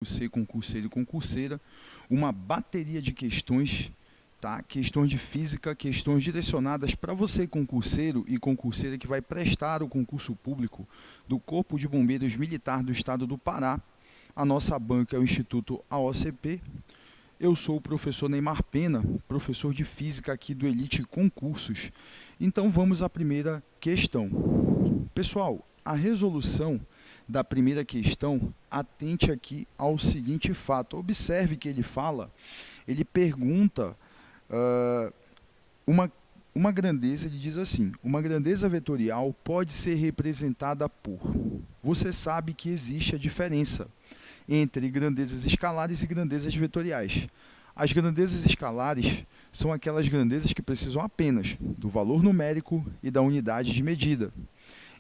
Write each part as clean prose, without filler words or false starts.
você, concurseiro e concurseira, uma bateria de questões, tá? Questões de física, questões direcionadas para você, concurseiro e concurseira que vai prestar o concurso público do Corpo de Bombeiros Militar do Estado do Pará. A nossa banca é o Instituto AOCP. Eu sou o professor Neymar Pena, professor de física aqui do Elite Concursos. Então vamos à primeira questão. Pessoal, a resolução da primeira questão, atente aqui ao seguinte fato. Observe que ele pergunta uma grandeza, ele diz assim: uma grandeza vetorial pode ser representada por... Você sabe que existe a diferença entre grandezas escalares e grandezas vetoriais. As grandezas escalares são aquelas grandezas que precisam apenas do valor numérico e da unidade de medida,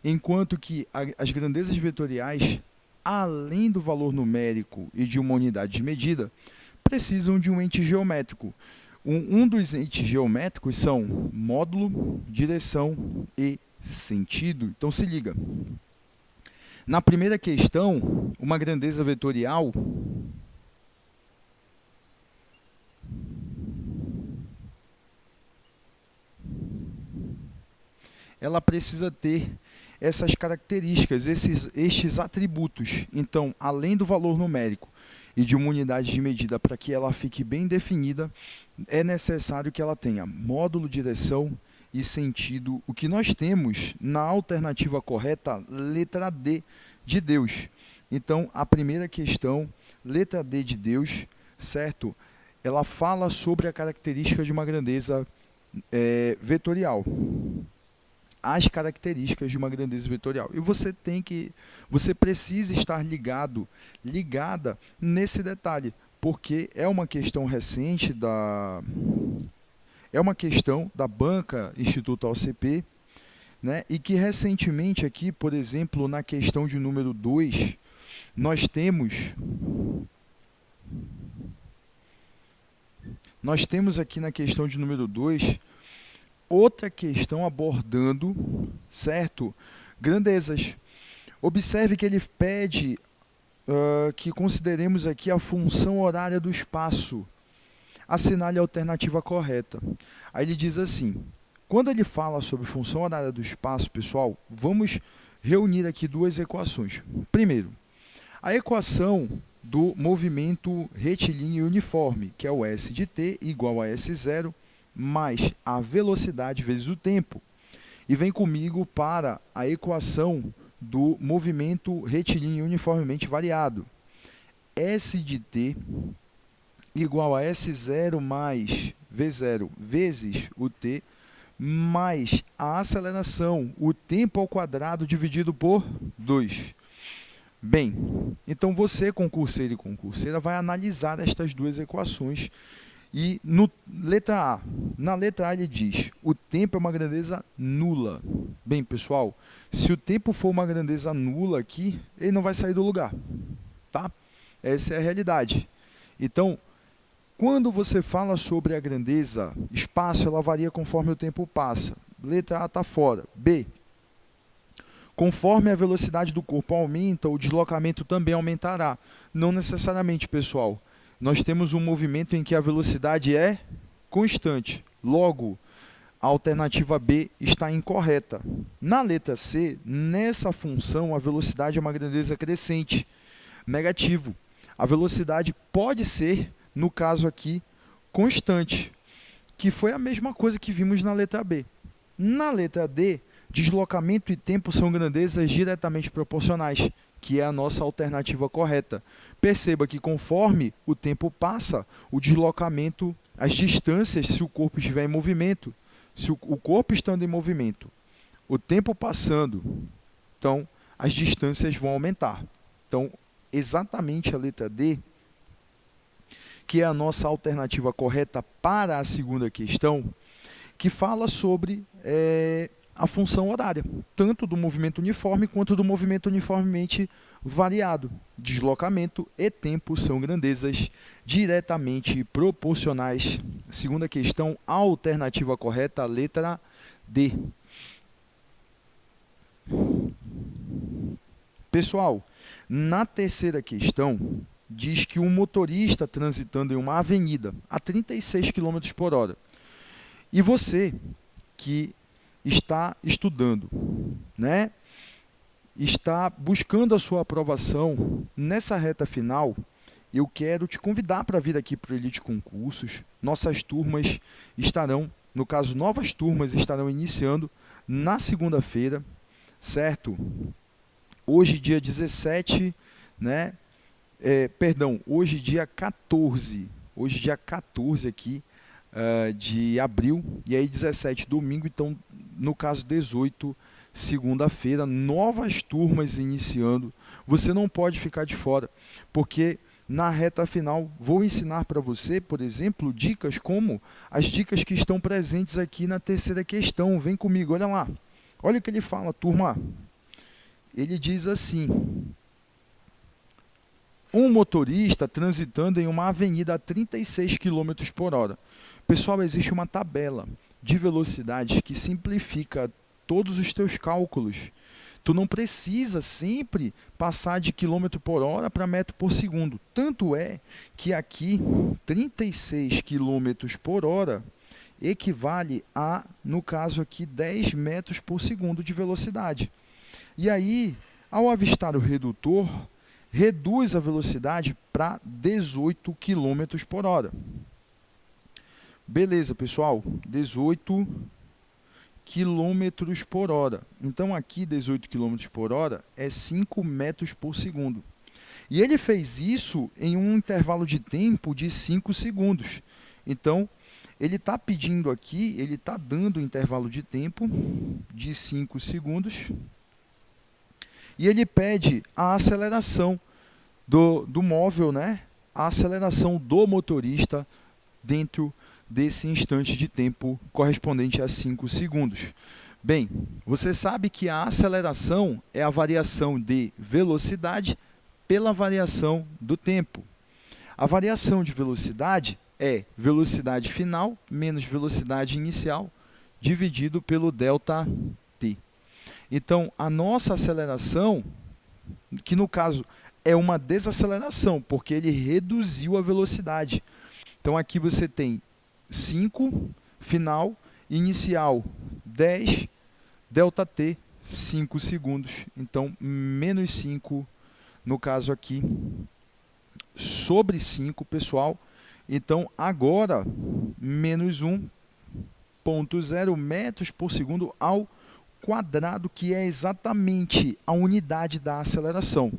enquanto que as grandezas vetoriais, além do valor numérico e de uma unidade de medida, precisam de um ente geométrico. Um dos entes geométricos são módulo, direção e sentido. Então se liga. Na primeira questão, uma grandeza vetorial ela precisa ter essas características, estes atributos. Então, além do valor numérico e de uma unidade de medida, para que ela fique bem definida, é necessário que ela tenha módulo, direção e sentido. O que nós temos na alternativa correta, letra D de Deus. Então, a primeira questão, letra D de Deus, certo? Ela fala sobre a característica de uma grandeza vetorial. As características de uma grandeza vetorial. E você precisa estar ligada nesse detalhe, porque é uma questão recente é uma questão da banca Instituto AOCP, né? E que recentemente aqui, por exemplo, na questão de número 2, nós temos aqui na questão de número 2 outra questão abordando, certo? Grandezas. Observe que ele pede que consideremos aqui a função horária do espaço. Assinale a alternativa correta. Aí ele diz assim: quando ele fala sobre função horária do espaço, pessoal, vamos reunir aqui duas equações. Primeiro, a equação do movimento retilíneo uniforme, que é o S de t igual a S0 mais a velocidade vezes o tempo. E vem comigo para a equação do movimento retilíneo uniformemente variado. S de t igual a S0 mais V0 vezes o t, mais a aceleração, o tempo ao quadrado dividido por 2. Bem, então você, concurseiro e concurseira, vai analisar estas duas equações. E na letra A ele diz: o tempo é uma grandeza nula. Bem, pessoal, se o tempo for uma grandeza nula aqui, ele não vai sair do lugar, tá? Essa é a realidade. Então, quando você fala sobre a grandeza espaço, ela varia conforme o tempo passa. Letra A está fora. B, conforme a velocidade do corpo aumenta, o deslocamento também aumentará. Não necessariamente, pessoal. Nós temos um movimento em que a velocidade é constante. Logo, a alternativa B está incorreta. Na letra C, nessa função, a velocidade é uma grandeza crescente. Negativo. A velocidade pode ser, no caso aqui, constante, que foi a mesma coisa que vimos na letra B. Na letra D, deslocamento e tempo são grandezas diretamente proporcionais, que é a nossa alternativa correta. Perceba que conforme o tempo passa, o deslocamento, as distâncias, se o corpo estiver em movimento, se o corpo estando em movimento, o tempo passando, então as distâncias vão aumentar. Então, exatamente a letra D, que é a nossa alternativa correta para a segunda questão, que fala sobre a função horária, tanto do movimento uniforme quanto do movimento uniformemente variado. Deslocamento e tempo são grandezas diretamente proporcionais. Segunda questão, a alternativa correta, letra D. Pessoal, na terceira questão, diz que um motorista transitando em uma avenida a 36 km por hora. E você que está estudando, né, está buscando a sua aprovação nessa reta final, eu quero te convidar para vir aqui para o Elite Concursos. Nossas turmas estarão, no caso, novas turmas estarão iniciando na segunda-feira, certo? Hoje, dia 17, né? Hoje, dia 14. Hoje, dia 14 aqui de abril. E aí, 17, domingo. Então, no caso, 18, segunda-feira, novas turmas iniciando. Você não pode ficar de fora, porque na reta final vou ensinar para você, por exemplo, dicas como as dicas que estão presentes aqui na terceira questão. Vem comigo, olha lá. Olha o que ele fala, turma. Ele diz assim: um motorista transitando em uma avenida a 36 km por hora. Pessoal, existe uma tabela de velocidades que simplifica todos os teus cálculos. Tu não precisa sempre passar de quilômetro por hora para metro por segundo. Tanto é que aqui 36 km por hora equivale a, no caso aqui, 10 metros por segundo de velocidade. E aí, ao avistar o redutor, reduz a velocidade para 18 km por hora. Beleza, pessoal? 18 km por hora. Então, aqui, 18 km por hora é 5 metros por segundo. E ele fez isso em um intervalo de tempo de 5 segundos. Então, ele está pedindo aqui, ele está dando um intervalo de tempo de 5 segundos. E ele pede a aceleração do móvel, né? A aceleração do motorista dentro desse instante de tempo correspondente a 5 segundos. Bem, você sabe que a aceleração é a variação de velocidade pela variação do tempo. A variação de velocidade é velocidade final menos velocidade inicial dividido pelo delta t. Então, a nossa aceleração, que no caso é uma desaceleração, porque ele reduziu a velocidade. Então, aqui você tem 5, final, inicial 10, delta t, 5 segundos. Então, menos 5, no caso aqui, sobre 5, pessoal. Então, agora, menos 1,0 metros por segundo ao quadrado, que é exatamente a unidade da aceleração.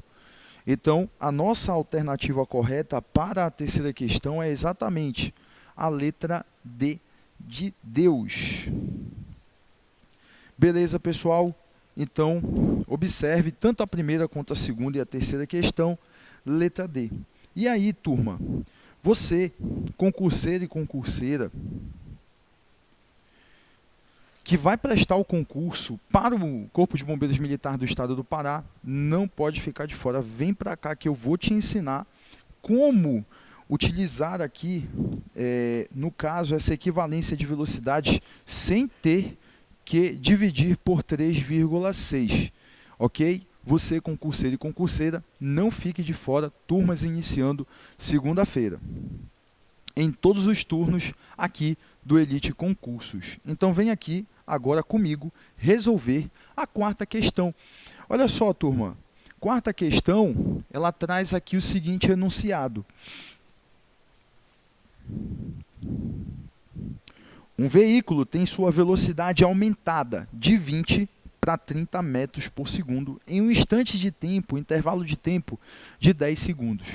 Então, a nossa alternativa correta para a terceira questão é exatamente a letra D de Deus. Beleza, pessoal? Então, observe tanto a primeira quanto a segunda e a terceira questão, letra D. E aí, turma, você, concurseiro e concurseira, que vai prestar o concurso para o Corpo de Bombeiros Militar do Estado do Pará, não pode ficar de fora. Vem para cá que eu vou te ensinar como utilizar aqui, no caso, essa equivalência de velocidade sem ter que dividir por 3,6, ok? Você, concurseiro e concurseira, não fique de fora, turmas iniciando segunda-feira, em todos os turnos aqui do Elite Concursos. Então, vem aqui agora comigo resolver a quarta questão. Olha só, turma, quarta questão, ela traz aqui o seguinte enunciado. Um veículo tem sua velocidade aumentada de 20 para 30 metros por segundo em um instante de tempo, intervalo de tempo de 10 segundos.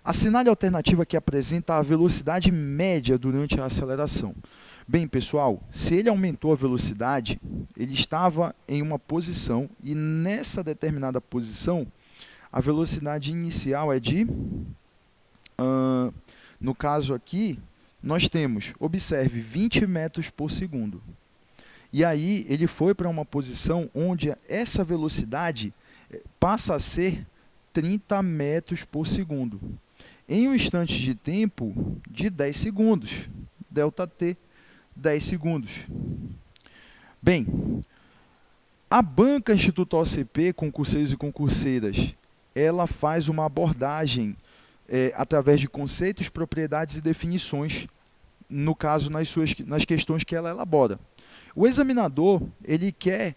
Assinale a alternativa que apresenta a velocidade média durante a aceleração. Bem, pessoal, se ele aumentou a velocidade, ele estava em uma posição e nessa determinada posição, a velocidade inicial é de, no caso aqui, nós temos, observe, 20 metros por segundo. E aí ele foi para uma posição onde essa velocidade passa a ser 30 metros por segundo. Em um instante de tempo de 10 segundos, delta t, 10 segundos. Bem, a banca Instituto OCP, concurseiros e concurseiras, ela faz uma abordagem através de conceitos, propriedades e definições, no caso, nas questões que ela elabora. O examinador, ele quer,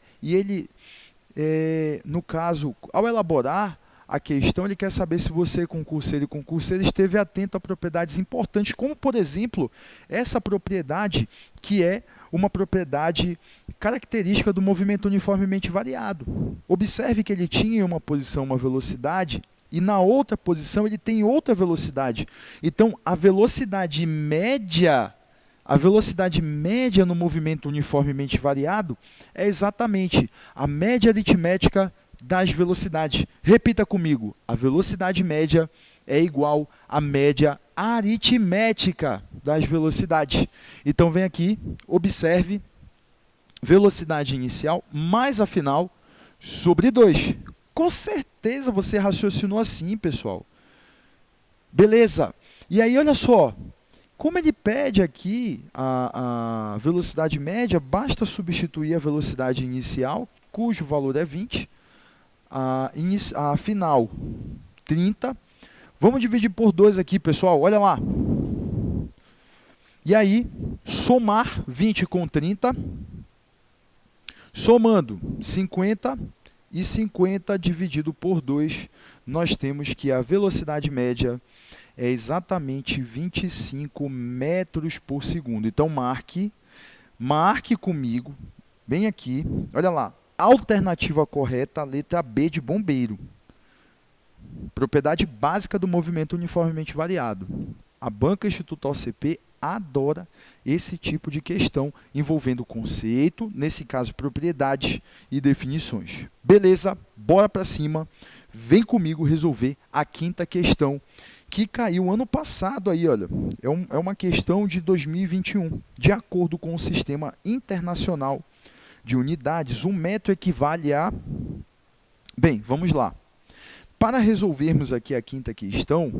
no caso, ao elaborar a questão, ele quer saber se você, concurseiro e concurseira, esteve atento a propriedades importantes, como, por exemplo, essa propriedade que é uma propriedade característica do movimento uniformemente variado. Observe que ele tinha em uma posição uma velocidade e na outra posição ele tem outra velocidade. Então, a velocidade média no movimento uniformemente variado é exatamente a média aritmética das velocidades. Repita comigo, a velocidade média é igual à média aritmética das velocidades. Então, vem aqui, observe, velocidade inicial mais a final sobre 2. Com certeza você raciocinou assim, pessoal. Beleza. E aí, olha só, como ele pede aqui a velocidade média, basta substituir a velocidade inicial, cujo valor é 20, a final 30. Vamos dividir por 2 aqui, pessoal, olha lá. E aí, somar 20 com 30, somando 50 e 50 dividido por 2, nós temos que a velocidade média é exatamente 25 metros por segundo. Então, marque comigo, bem aqui, olha lá, alternativa correta, a letra B de bombeiro. Propriedade básica do movimento uniformemente variado. A Banca Instituto OCP adora esse tipo de questão envolvendo conceito, nesse caso propriedades e definições. Beleza? Bora para cima. Vem comigo resolver a quinta questão que caiu ano passado aí, olha. É uma questão de 2021. De acordo com o Sistema Internacional de Unidades, 1 metro equivale a... Bem, vamos lá. Para resolvermos aqui a quinta questão,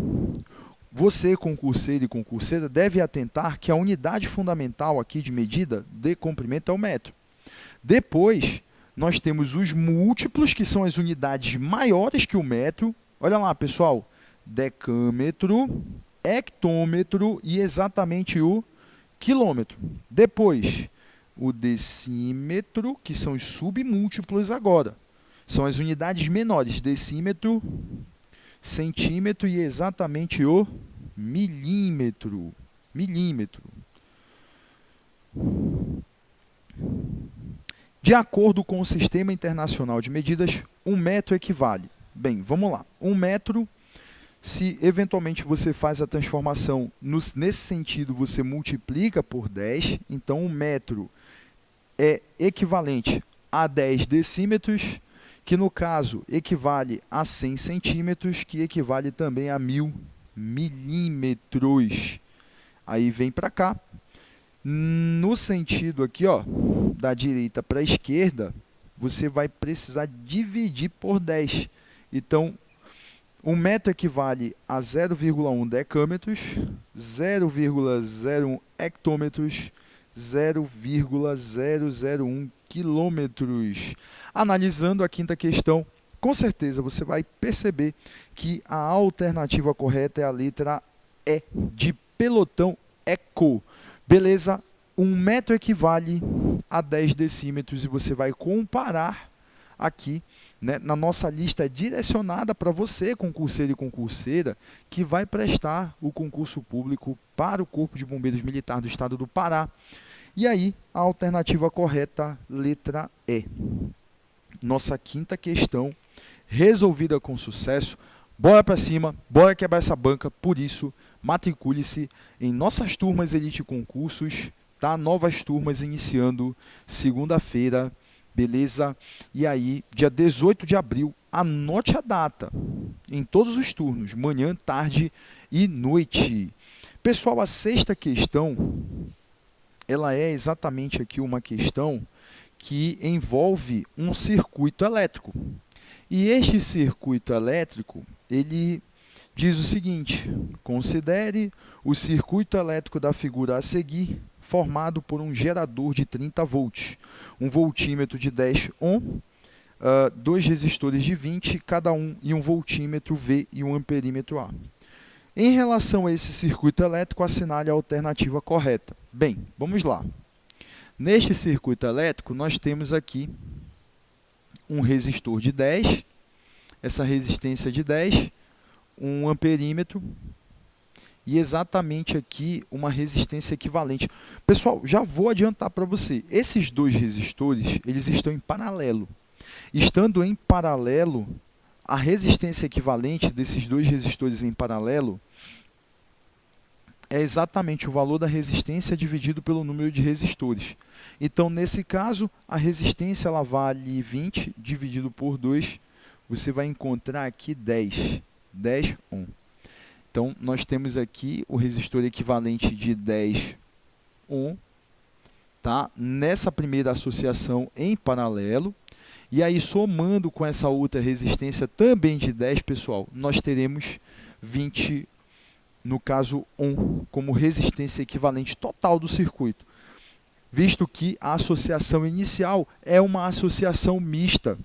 você, concurseiro e concurseira, deve atentar que a unidade fundamental aqui de medida de comprimento é o metro. Depois, nós temos os múltiplos, que são as unidades maiores que o metro. Olha lá, pessoal, decâmetro, hectômetro e exatamente o quilômetro. Depois, o decímetro, que são os submúltiplos agora. São as unidades menores, decímetro, centímetro e exatamente o milímetro. De acordo com o Sistema Internacional de Medidas, 1 metro equivale. Bem, vamos lá. 1 metro, se eventualmente você faz a transformação nesse sentido, você multiplica por 10. Então, 1 metro é equivalente a 10 decímetros, que no caso equivale a 100 centímetros, que equivale também a 1000 milímetros. Aí vem para cá. No sentido aqui, ó, da direita para a esquerda, você vai precisar dividir por 10. Então, 1 metro equivale a 0,1 decâmetros, 0,01 hectômetros, 0,001 quilômetros. Analisando a quinta questão, com certeza você vai perceber que a alternativa correta é a letra E, de pelotão eco. Beleza? 1 metro equivale a 10 decímetros e você vai comparar aqui, né, na nossa lista direcionada para você, concurseiro e concurseira, que vai prestar o concurso público para o Corpo de Bombeiros Militar do Estado do Pará. E aí, a alternativa correta, letra E. Nossa quinta questão, resolvida com sucesso. Bora para cima, bora quebrar essa banca. Por isso, matricule-se em nossas turmas Elite Concursos, tá? Novas turmas iniciando segunda-feira, beleza? E aí, dia 18 de abril, anote a data em todos os turnos, manhã, tarde e noite. Pessoal, a sexta questão, ela é exatamente aqui uma questão que envolve um circuito elétrico. E este circuito elétrico, ele diz o seguinte: considere o circuito elétrico da figura a seguir, formado por um gerador de 30 volts, um voltímetro de 10 ohm, 2 resistores de 20 cada um e um voltímetro V e um amperímetro A. Em relação a esse circuito elétrico, assinale a alternativa correta. Bem, vamos lá. Neste circuito elétrico, nós temos aqui um resistor de 10, essa resistência de 10, um amperímetro e exatamente aqui uma resistência equivalente. Pessoal, já vou adiantar para você, esses dois resistores, eles estão em paralelo. Estando em paralelo, a resistência equivalente desses dois resistores em paralelo é exatamente o valor da resistência dividido pelo número de resistores. Então, nesse caso, a resistência ela vale 20 dividido por 2, você vai encontrar aqui 10. 10 ohm. Então, nós temos aqui o resistor equivalente de 10 ohm, tá? Nessa primeira associação em paralelo. E aí, somando com essa outra resistência também de 10, pessoal, nós teremos 20, no caso, ohm, como resistência equivalente total do circuito, visto que a associação inicial é uma associação mista.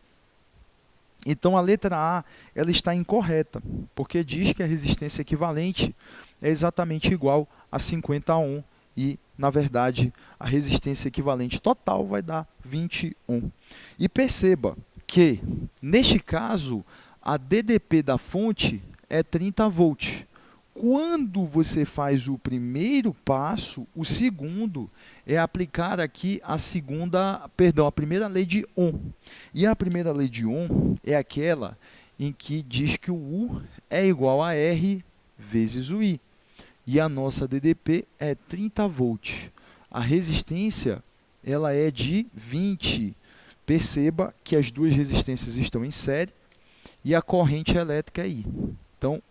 Então, a letra A ela está incorreta, porque diz que a resistência equivalente é exatamente igual a 50 ohm e, na verdade, a resistência equivalente total vai dar 20 ohm. E perceba que, neste caso, a DDP da fonte é 30 volts. Quando você faz o primeiro passo, o segundo é aplicar aqui a primeira lei de Ohm. E a primeira lei de Ohm é aquela em que diz que o U é igual a R vezes o I. E a nossa DDP é 30 volts. A resistência ela é de 20. Perceba que as duas resistências estão em série e a corrente elétrica é I. Então,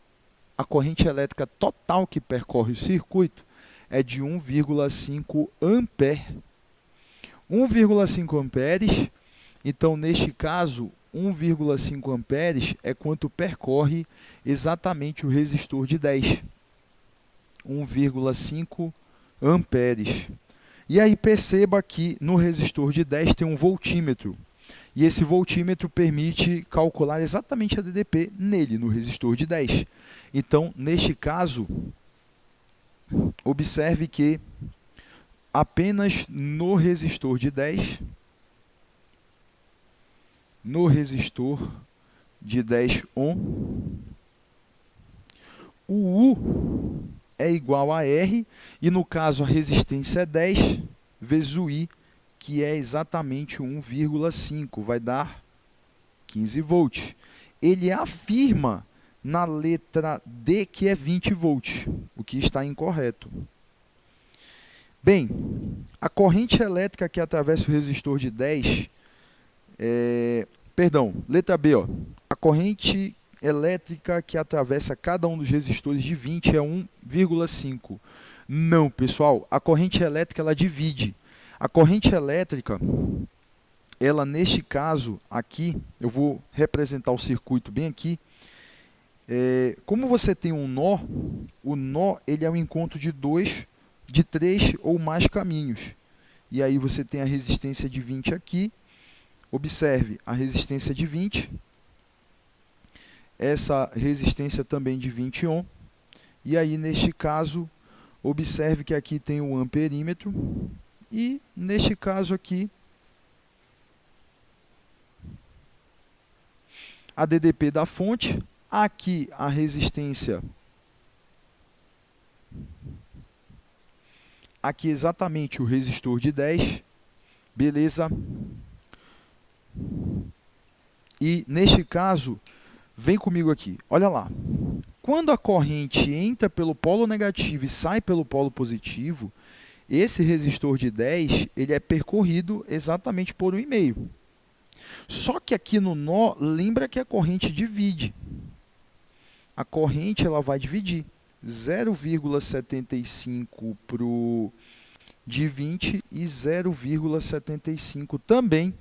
a corrente elétrica total que percorre o circuito é de 1,5 ampere. 1,5 amperes, então, neste caso, 1,5 amperes é quanto percorre exatamente o resistor de 10. 1,5 amperes. E aí perceba que no resistor de 10 tem um voltímetro. E esse voltímetro permite calcular exatamente a DDP nele, no resistor de 10. Então, neste caso, observe que apenas no resistor de 10 ohm, o U é igual a R, e no caso a resistência é 10 vezes o I, que é exatamente 1,5, vai dar 15 volts. Ele afirma na letra D que é 20 volts, o que está incorreto. Bem, a corrente elétrica que atravessa o resistor de 10, letra B, ó, a corrente elétrica que atravessa cada um dos resistores de 20 é 1,5. Não, pessoal, a corrente elétrica ela divide. A corrente elétrica, ela neste caso aqui, eu vou representar o circuito bem aqui. Como você tem um nó, o nó ele é o encontro de 3 ou mais caminhos. E aí você tem a resistência de 20 aqui. Observe a resistência de 20. Essa resistência também de 20 ohm. E aí, neste caso, observe que aqui tem o amperímetro. E, neste caso aqui, a DDP da fonte. Aqui, a resistência. Aqui, exatamente, o resistor de 10. Beleza? E, neste caso, vem comigo aqui. Olha lá. Quando a corrente entra pelo polo negativo e sai pelo polo positivo, esse resistor de 10 ele é percorrido exatamente por 1,5. Só que aqui no nó, lembra que a corrente divide. A corrente ela vai dividir 0,75 para o de 20 e 0,75 também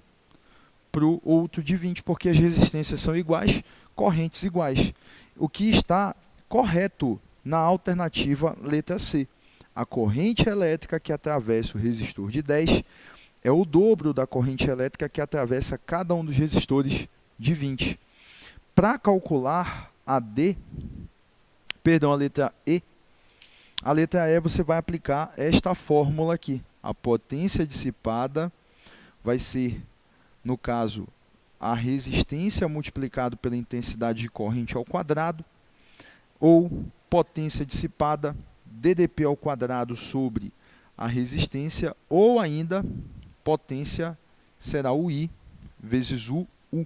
para o outro de 20, porque as resistências são iguais, correntes iguais. O que está correto na alternativa letra C. A corrente elétrica que atravessa o resistor de 10 é o dobro da corrente elétrica que atravessa cada um dos resistores de 20. Para calcular a D, Perdão, a letra E. A letra E você vai aplicar esta fórmula aqui. A potência dissipada vai ser, no caso, a resistência multiplicado pela intensidade de corrente ao quadrado, ou potência dissipada, DDP ao quadrado sobre a resistência, ou ainda potência será o I vezes o U.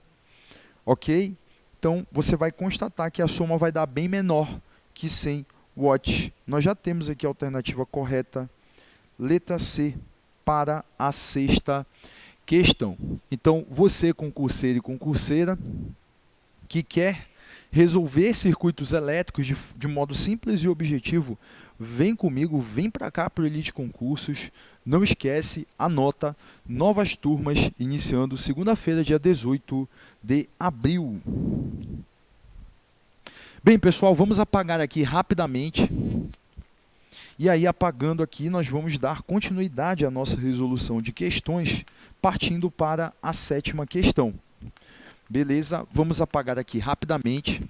Ok? Então, você vai constatar que a soma vai dar bem menor que 100 watts. Nós já temos aqui a alternativa correta, letra C, para a sexta questão. Então, você, concurseiro e concurseira, que quer resolver circuitos elétricos de modo simples e objetivo, vem comigo, vem para cá para o Elite Concursos. Não esquece, anota, novas turmas iniciando segunda-feira, dia 18 de abril. Bem, pessoal, vamos apagar aqui rapidamente. E aí, apagando aqui, nós vamos dar continuidade à nossa resolução de questões, partindo para a sétima questão. Beleza? Vamos apagar aqui rapidamente.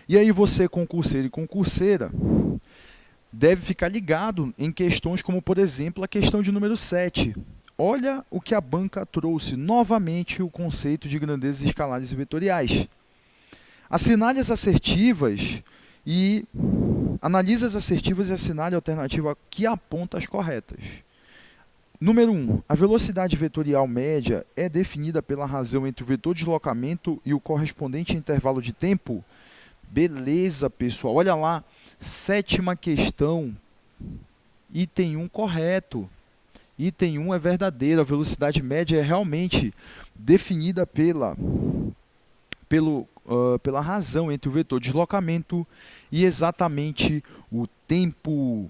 E aí você, concurseiro e concurseira, deve ficar ligado em questões como, por exemplo, a questão de número 7. Olha o que a banca trouxe, novamente o conceito de grandezas escalares e vetoriais. Assinale as assertivas e analise as assertivas e assinale a alternativa que aponta as corretas. Número 1. A velocidade vetorial média é definida pela razão entre o vetor de deslocamento e o correspondente intervalo de tempo. Beleza, pessoal. Olha lá, sétima questão, item 1 correto. Item 1 é verdadeiro, a velocidade média é realmente definida pela razão entre o vetor de deslocamento e exatamente o tempo.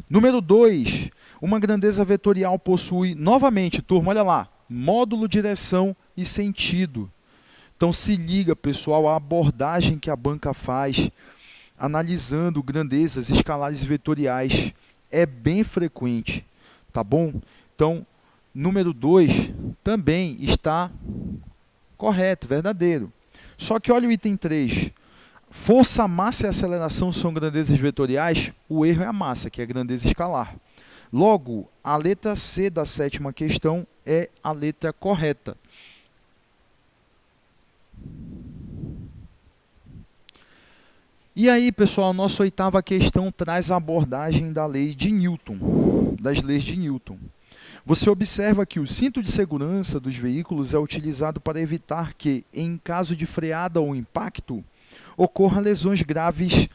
Número 2, uma grandeza vetorial possui, novamente, turma, olha lá, módulo, direção e sentido. Então, se liga, pessoal, a abordagem que a banca faz, analisando grandezas escalares e vetoriais, é bem frequente, tá bom? Então, número 2 também está correto, verdadeiro. Só que olha o item 3. Força, massa e aceleração são grandezas vetoriais? O erro é a massa, que é a grandeza escalar. Logo, a letra C da sétima questão é a letra correta. E aí, pessoal, a nossa oitava questão traz a abordagem da lei de Newton, das leis de Newton. Você observa que o cinto de segurança dos veículos é utilizado para evitar que, em caso de freada ou impacto, ocorram lesões graves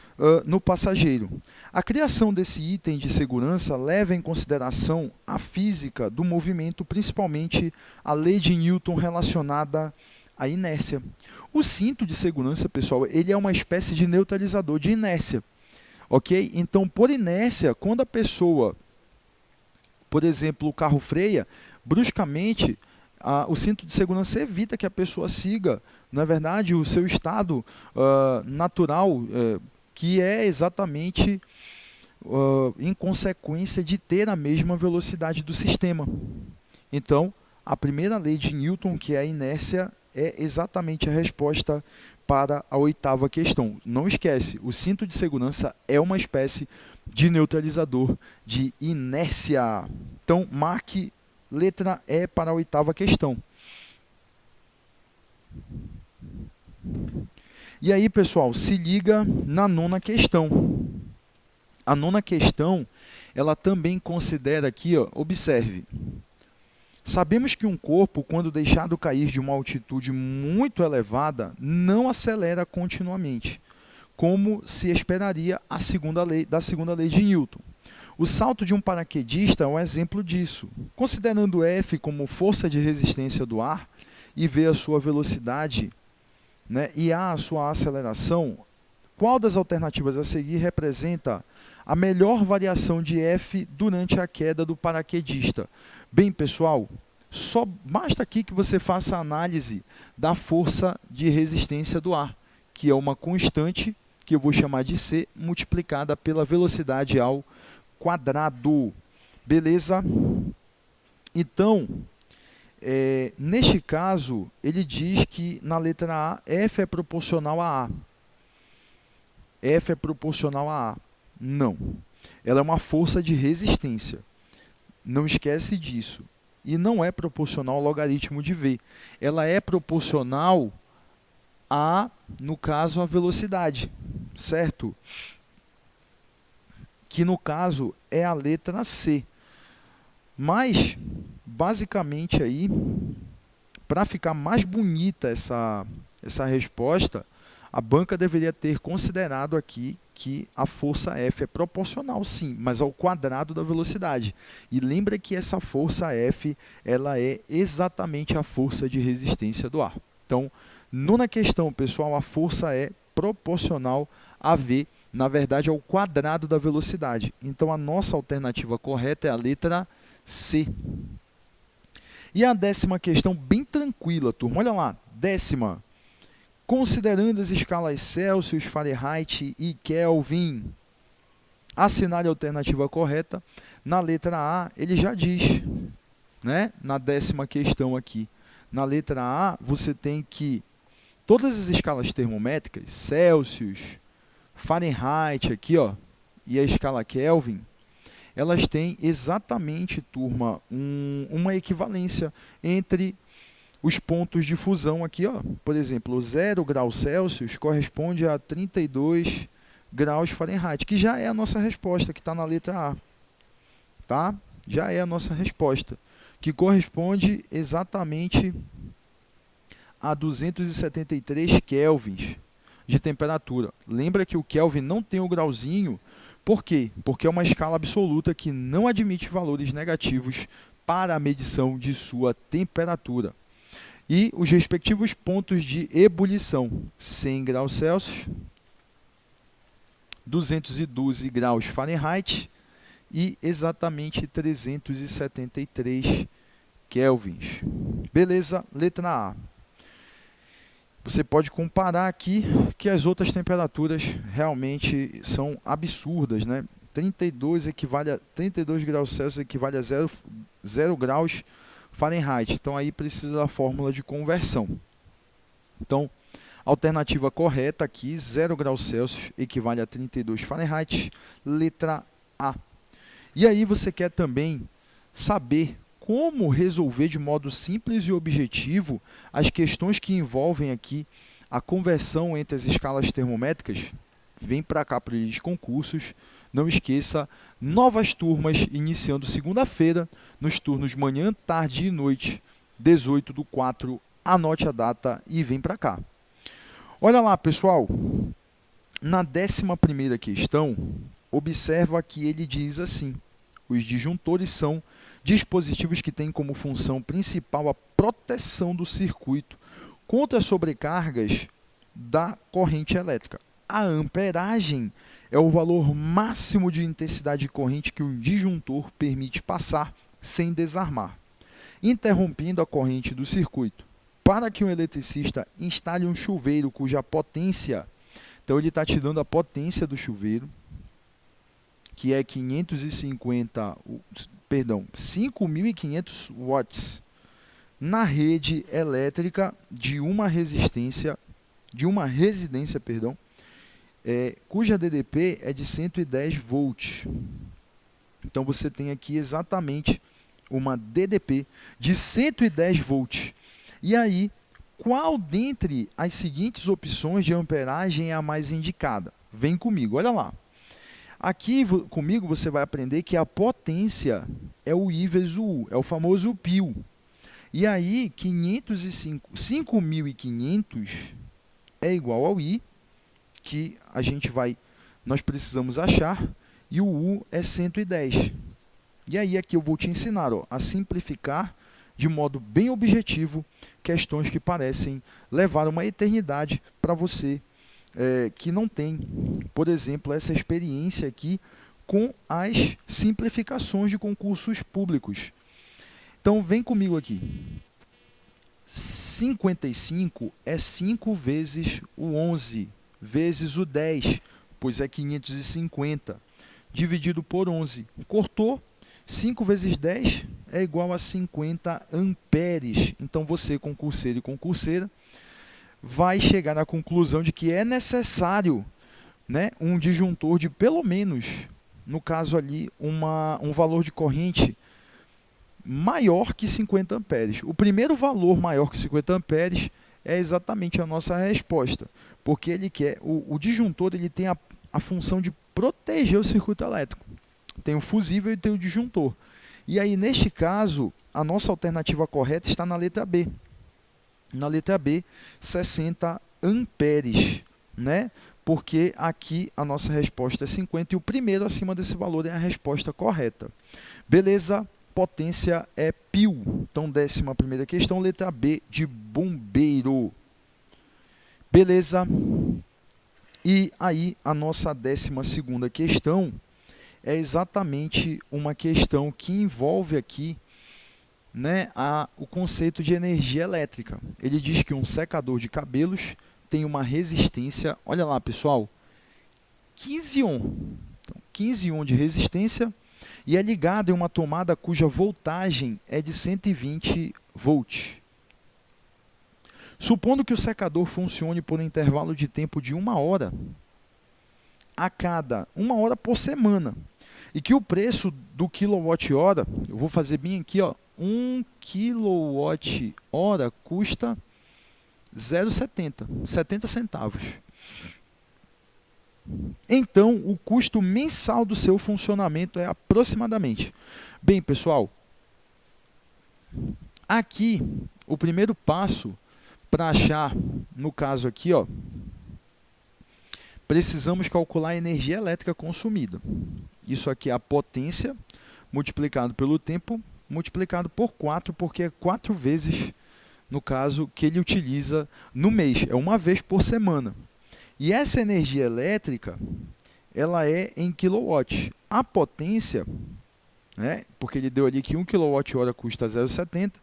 no passageiro. A criação desse item de segurança leva em consideração a física do movimento, principalmente a lei de Newton relacionada à inércia. O cinto de segurança, pessoal, ele é uma espécie de neutralizador de inércia. Ok? Então, por inércia, quando a pessoa, por exemplo, o carro freia, bruscamente, o cinto de segurança evita que a pessoa siga, na verdade, o seu estado natural, que é exatamente em consequência de ter a mesma velocidade do sistema. Então, a primeira lei de Newton, que é a inércia, é exatamente a resposta para a oitava questão. Não esquece, o cinto de segurança é uma espécie de neutralizador de inércia. Então, marque letra E para a oitava questão. E aí, pessoal, se liga na nona questão. A nona questão, ela também considera aqui, ó, observe. Sabemos que um corpo, quando deixado cair de uma altitude muito elevada, não acelera continuamente, como se esperaria da segunda lei de Newton. O salto de um paraquedista é um exemplo disso. Considerando F como força de resistência do ar e V a sua velocidade, né, e A a sua aceleração, qual das alternativas a seguir representa a melhor variação de F durante a queda do paraquedista? Bem, pessoal, Só basta aqui que você faça a análise da força de resistência do ar, que é uma constante, que eu vou chamar de C, multiplicada pela velocidade ao quadrado. Beleza? Então, neste caso, ele diz que na letra A, F é proporcional a A. F é proporcional a A. Não. Ela é uma força de resistência. Não esquece disso. E não é proporcional ao logaritmo de V. Ela é proporcional a, no caso, a velocidade, certo? Que no caso é a letra C. Mas, basicamente aí, para ficar mais bonita essa resposta, a banca deveria ter considerado aqui que a força F é proporcional, sim, mas ao quadrado da velocidade. E lembra que essa força F ela é exatamente a força de resistência do ar. Então, nona questão, pessoal, a força é proporcional a V, na verdade, ao quadrado da velocidade. Então, a nossa alternativa correta é a letra C. E a 10ª questão, bem tranquila, turma. Olha lá, 10ª. Considerando as escalas Celsius, Fahrenheit e Kelvin, assinale a alternativa correta. Na letra A, ele já diz, né? Na 10ª questão aqui. Na letra A, você tem que todas as escalas termométricas, Celsius, Fahrenheit aqui, ó, e a escala Kelvin, elas têm exatamente, turma, uma equivalência entre os pontos de fusão aqui, ó. Por exemplo, 0 graus Celsius corresponde a 32 graus Fahrenheit, que já é a nossa resposta, que está na letra A. Tá? Já é a nossa resposta, que corresponde exatamente a 273 kelvins de temperatura. Lembra que o Kelvin não tem o grauzinho, por quê? Porque é uma escala absoluta que não admite valores negativos para a medição de sua temperatura. E os respectivos pontos de ebulição, 100 graus Celsius, 212 graus Fahrenheit e exatamente 373 kelvins. Beleza? Letra A. Você pode comparar aqui que as outras temperaturas realmente são absurdas, né? 32 graus Celsius equivale a 0 graus Fahrenheit. Então, aí precisa da fórmula de conversão. Então, a alternativa correta aqui, 0 graus Celsius equivale a 32 Fahrenheit, letra A. E aí você quer também saber como resolver de modo simples e objetivo as questões que envolvem aqui a conversão entre as escalas termométricas? Vem para cá para os concursos. Não esqueça, novas turmas iniciando segunda-feira, nos turnos manhã, tarde e noite, 18/4. Anote a data e vem para cá. Olha lá, pessoal, na 11ª questão, observa que ele diz assim: os disjuntores são dispositivos que têm como função principal a proteção do circuito contra sobrecargas da corrente elétrica. A amperagem é o valor máximo de intensidade de corrente que um disjuntor permite passar sem desarmar, interrompendo a corrente do circuito. Para que um eletricista instale um chuveiro cuja potência, então ele está te dando a potência do chuveiro, que é 5.500 watts, na rede elétrica de uma residência, cuja DDP é de 110 volts. Então, você tem aqui exatamente uma DDP de 110 volts. E aí, qual dentre as seguintes opções de amperagem é a mais indicada? Vem comigo, olha lá. Aqui comigo você vai aprender que a potência é o I vezes o U, é o famoso π. E aí, 5.500 é igual ao I, que nós precisamos achar, e o U é 110. E aí aqui eu vou te ensinar a simplificar de modo bem objetivo questões que parecem levar uma eternidade para você que não tem, por exemplo, essa experiência aqui com as simplificações de concursos públicos. Então, vem comigo aqui. 55 é 5 vezes o 11, vezes o 10, pois é 550, dividido por 11. Cortou, 5 vezes 10 é igual a 50 amperes. Então, você, concurseiro e concurseira, vai chegar à conclusão de que é necessário, né, um disjuntor de pelo menos, no caso ali, um valor de corrente maior que 50 amperes. O primeiro valor maior que 50 amperes é exatamente a nossa resposta, porque ele quer, o disjuntor ele tem a função de proteger o circuito elétrico. Tem o fusível e tem o disjuntor. E aí, neste caso, a nossa alternativa correta está na letra B. Na letra B, 60 amperes, né? Porque aqui a nossa resposta é 50 e o primeiro acima desse valor é a resposta correta. Beleza? Potência é pio. Então, 11ª questão, letra B de bombeiro. Beleza? E aí, a nossa 12ª questão é exatamente uma questão que envolve aqui, né, o conceito de energia elétrica. Ele diz que um secador de cabelos tem uma resistência, olha lá pessoal, 15 ohm. Então, 15 ohm de resistência e é ligado em uma tomada cuja voltagem é de 120 volts. Supondo que o secador funcione por um intervalo de tempo de 1 hora, a cada 1 hora por semana, e que o preço do quilowatt-hora, eu vou fazer bem aqui, ó, 1 kWh custa 0,70, 70 centavos. Então, o custo mensal do seu funcionamento é aproximadamente. Bem, pessoal, aqui o primeiro passo para achar, no caso aqui, ó, precisamos calcular a energia elétrica consumida. Isso aqui é a potência multiplicado pelo tempo multiplicado por 4, porque é 4 vezes, no caso, que ele utiliza no mês. É uma vez por semana. E essa energia elétrica, ela é em quilowatts. A potência, né, porque ele deu ali que 1 kWh custa 0,70,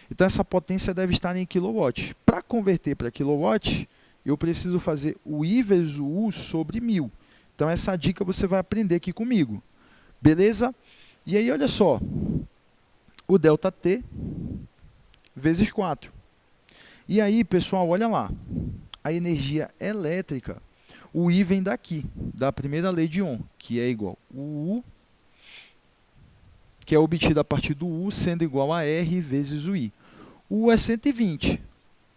então essa potência deve estar em quilowatts. Para converter para quilowatts, eu preciso fazer o I vezes o U sobre 1000. Então essa dica você vai aprender aqui comigo. Beleza? E aí, olha só, o ΔT vezes 4. E aí, pessoal, olha lá, a energia elétrica, o I vem daqui, da primeira lei de Ohm, que é igual o U, que é obtido a partir do U, sendo igual a R vezes o I. O U é 120,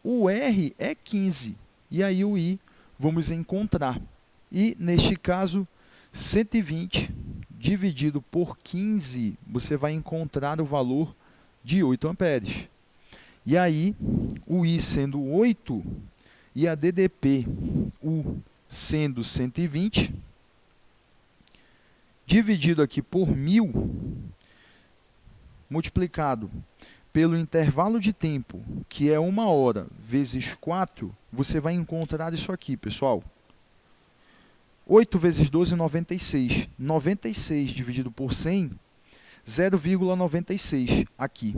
o R é 15, e aí o I vamos encontrar. E, neste caso, 120 dividido por 15, você vai encontrar o valor de 8 amperes. E aí, o I sendo 8 e a DDP, U sendo 120, dividido aqui por 1000, multiplicado pelo intervalo de tempo, que é 1 hora, vezes 4, você vai encontrar isso aqui, pessoal. 8 vezes 12, 96. 96 dividido por 100, 0,96 aqui.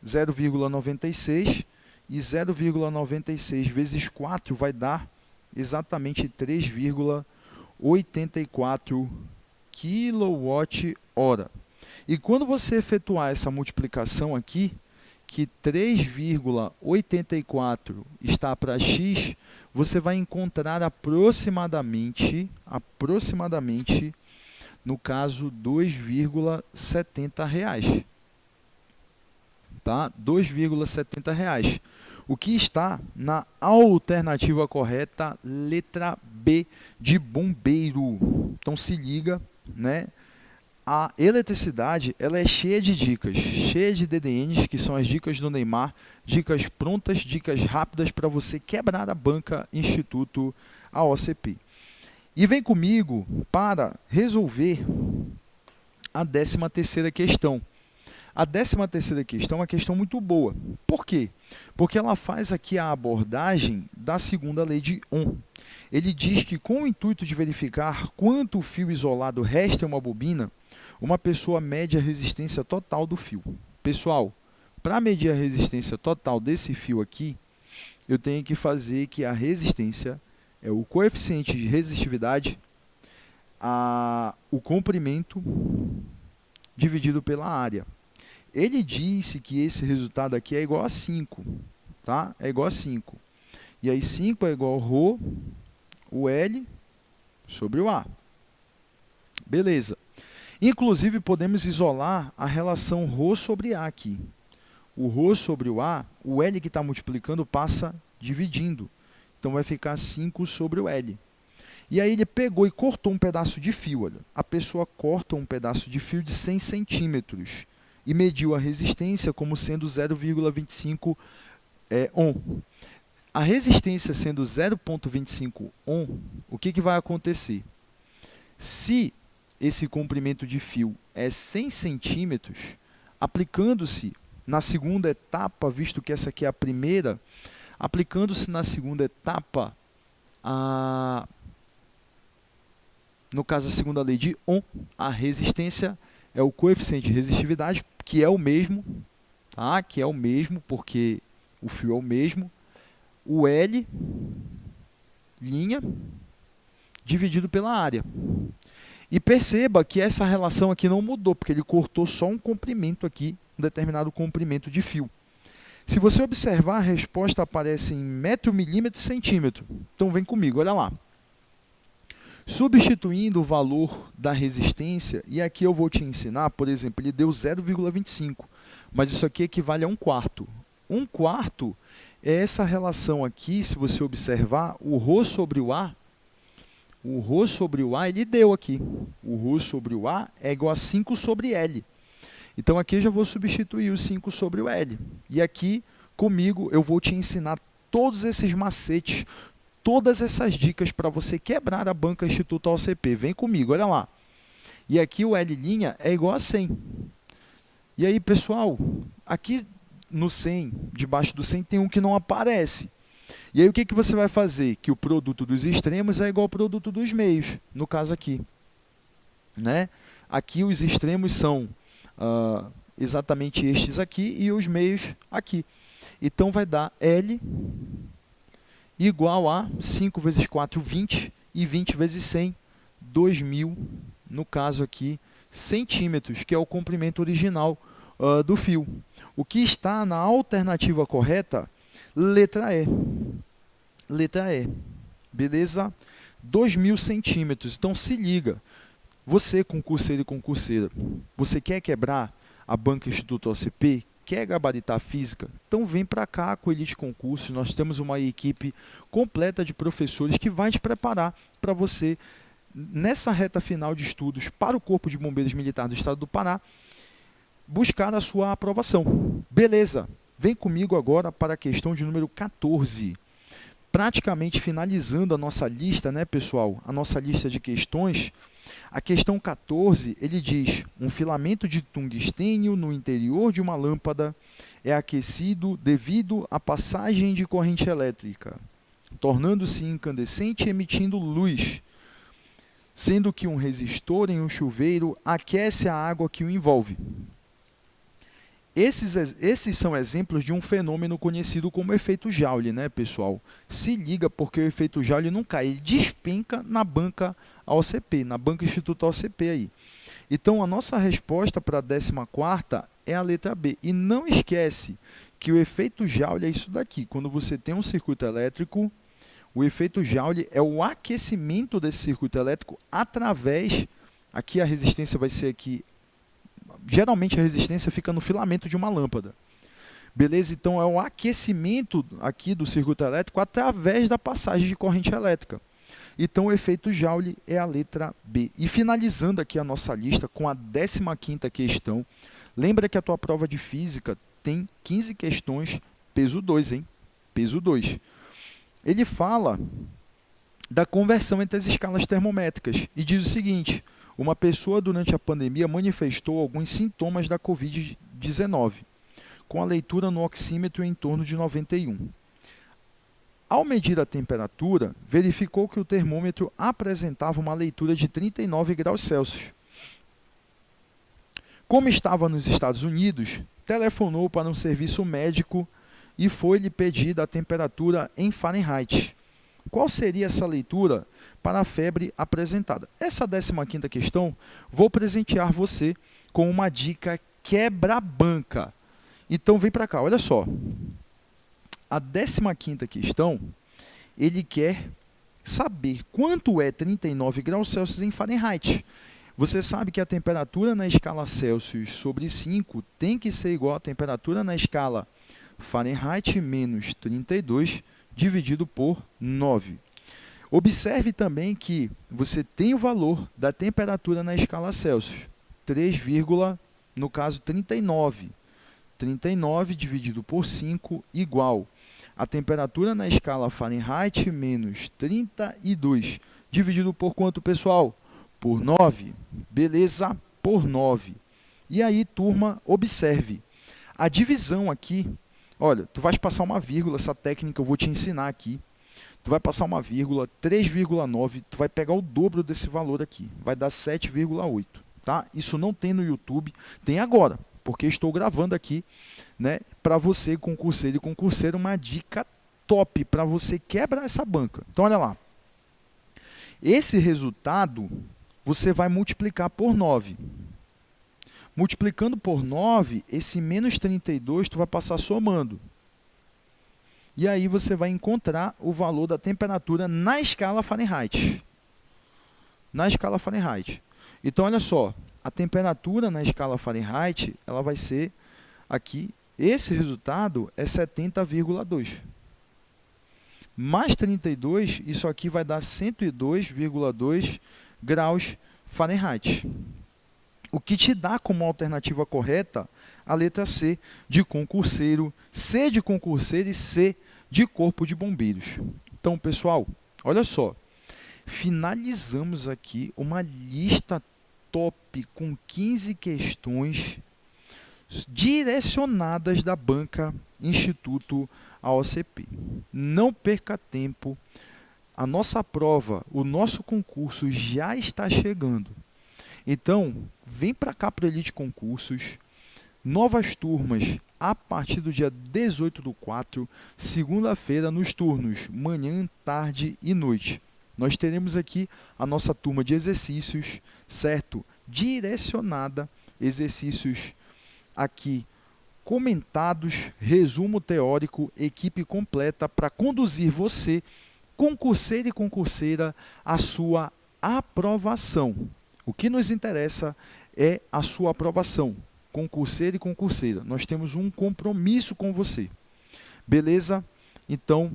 0,96 e 0,96 vezes 4 vai dar exatamente 3,84 kWh. E quando você efetuar essa multiplicação aqui, que 3,84 está para x, você vai encontrar aproximadamente, no caso, R$ 2,70. Tá? R$ 2,70. O que está na alternativa correta, letra B de bombeiro. Então se liga, né? A eletricidade, ela é cheia de dicas, cheia de DDNs, que são as dicas do Neymar, dicas prontas, dicas rápidas para você quebrar a banca Instituto AOCP. E vem comigo para resolver a 13ª questão. A 13ª questão é uma questão muito boa. Por quê? Porque ela faz aqui a abordagem da segunda lei de Ohm. Ele diz que, com o intuito de verificar quanto fio isolado resta em uma bobina, uma pessoa mede a resistência total do fio. Pessoal, Para medir a resistência total desse fio aqui, eu tenho que fazer que a resistência é o coeficiente de resistividade, o comprimento dividido pela área. Ele disse que esse resultado aqui é igual a 5, tá? É igual a 5. E aí 5 é igual a ρ, o L, sobre o A. Beleza. Inclusive, podemos isolar a relação ρ sobre A aqui. O ρ sobre o A, o L que está multiplicando passa dividindo. Então, vai ficar 5 sobre o L. E aí ele pegou e cortou um pedaço de fio. Olha. A pessoa corta um pedaço de fio de 100 centímetros e mediu a resistência como sendo 0,25 ohm. A resistência sendo 0,25 ohm, o que vai acontecer? Se esse comprimento de fio é 100 centímetros, aplicando-se na segunda etapa, visto que essa aqui é a primeira, aplicando-se na segunda etapa, no caso a segunda lei de Ohm, a resistência é o coeficiente de resistividade, que é o mesmo, tá? Que é o mesmo, porque o fio é o mesmo, o L, linha, dividido pela área. E perceba que essa relação aqui não mudou, porque ele cortou só um comprimento aqui, um determinado comprimento de fio. Se você observar, a resposta aparece em metro, milímetro e centímetro. Então, vem comigo, olha lá. Substituindo o valor da resistência, e aqui eu vou te ensinar, por exemplo, ele deu 0,25, mas isso aqui equivale a 1/4. 1/4 é essa relação aqui, se você observar, o ρ sobre o A, ele deu aqui. O ρ sobre o A é igual a 5 sobre L. Então, aqui eu já vou substituir o 5 sobre o L. E aqui, comigo, eu vou te ensinar todos esses macetes, todas essas dicas para você quebrar a banca Instituto OCP. Vem comigo, olha lá. E aqui o L' é igual a 100. E aí, pessoal, aqui no 100, debaixo do 100, tem um que não aparece. E aí, o que você vai fazer? Que o produto dos extremos é igual ao produto dos meios, no caso aqui. Né? Aqui os extremos são exatamente estes aqui e os meios aqui. Então, vai dar L igual a 5 vezes 4, 20, e 20 vezes 100, 2.000, no caso aqui, centímetros, que é o comprimento original do fio. O que está na alternativa correta? Letra E. Letra E. Beleza? 2.000 centímetros. Então, se liga. Você, concurseiro e concurseira, você quer quebrar a banca Instituto OCP? Quer gabaritar a física? Então, vem para cá com o Elite Concursos. Nós temos uma equipe completa de professores que vai te preparar para você, nessa reta final de estudos para o Corpo de Bombeiros Militar do Estado do Pará, buscar a sua aprovação. Beleza? Vem comigo agora para a questão de número 14. Praticamente finalizando a nossa lista, né, pessoal? A nossa lista de questões. A questão 14, ele diz: um filamento de tungstênio no interior de uma lâmpada é aquecido devido à passagem de corrente elétrica, tornando-se incandescente e emitindo luz, sendo que um resistor em um chuveiro aquece a água que o envolve. Esses são exemplos de um fenômeno conhecido como efeito Joule, né, pessoal? Se liga, porque o efeito Joule não cai, ele despenca na banca OCP, na banca Instituto OCP aí. Então, a nossa resposta para a 14ª é a letra B. E não esquece que o efeito Joule é isso daqui. Quando você tem um circuito elétrico, o efeito Joule é o aquecimento desse circuito elétrico através... Aqui a resistência vai ser aqui... Geralmente a resistência fica no filamento de uma lâmpada. Beleza? Então, é o aquecimento aqui do circuito elétrico através da passagem de corrente elétrica. Então, o efeito Joule é a letra B. E finalizando aqui a nossa lista com a 15ª questão, lembra que a tua prova de física tem 15 questões, peso 2, hein? Peso 2. Ele fala da conversão entre as escalas termométricas e diz o seguinte: uma pessoa durante a pandemia manifestou alguns sintomas da Covid-19, com a leitura no oxímetro em torno de 91. Ao medir a temperatura, verificou que o termômetro apresentava uma leitura de 39 graus Celsius. Como estava nos Estados Unidos, telefonou para um serviço médico e foi-lhe pedida a temperatura em Fahrenheit. Qual seria essa leitura para a febre apresentada? Essa 15ª questão, vou presentear você com uma dica quebra-banca. Então, vem para cá, olha só. A 15ª questão, ele quer saber quanto é 39 graus Celsius em Fahrenheit. Você sabe que a temperatura na escala Celsius sobre 5 tem que ser igual à temperatura na escala Fahrenheit menos 32 dividido por 9. Observe também que você tem o valor da temperatura na escala Celsius, 3, no caso 39. 39 dividido por 5 igual a temperatura na escala Fahrenheit menos 32 dividido por quanto, pessoal? Por 9. Beleza? Por 9. E aí, turma, observe. A divisão aqui, olha, tu vais passar uma vírgula, essa técnica eu vou te ensinar aqui. Tu vai passar uma vírgula, 3,9, tu vai pegar o dobro desse valor aqui, vai dar 7,8. Tá? Isso não tem no YouTube, tem agora, porque estou gravando aqui, né, para você, concurseiro e concurseira, uma dica top para você quebrar essa banca. Então, olha lá. Esse resultado você vai multiplicar por 9. Multiplicando por 9, esse menos 32 tu vai passar somando. E aí você vai encontrar o valor da temperatura na escala Fahrenheit. Na escala Fahrenheit. Então, olha só, a temperatura na escala Fahrenheit, ela vai ser aqui, esse resultado é 70,2. Mais 32, isso aqui vai dar 102,2 graus Fahrenheit. O que te dá como alternativa correta a letra C de concurseiro, C de concurseiro e C de corpo de bombeiros. Então, pessoal, olha só. Finalizamos aqui uma lista top com 15 questões direcionadas da banca Instituto AOCP. Não perca tempo. A nossa prova, o nosso concurso já está chegando. Então, vem para cá para o Elite Concursos. Novas turmas a partir do dia 18/4, segunda-feira, nos turnos manhã, tarde e noite. Nós teremos aqui a nossa turma de exercícios, certo? Direcionada, exercícios aqui comentados, resumo teórico, equipe completa para conduzir você, concurseiro e concurseira, à sua aprovação. O que nos interessa é a sua aprovação, concurseiro e concurseira. Nós temos um compromisso com você. Beleza? Então,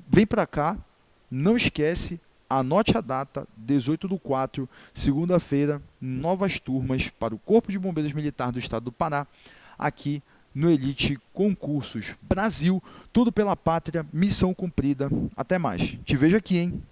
vem para cá, não esquece, anote a data, 18/4, segunda-feira, novas turmas para o Corpo de Bombeiros Militar do Estado do Pará, aqui no Elite Concursos Brasil. Tudo pela pátria, missão cumprida. Até mais. Te vejo aqui, hein?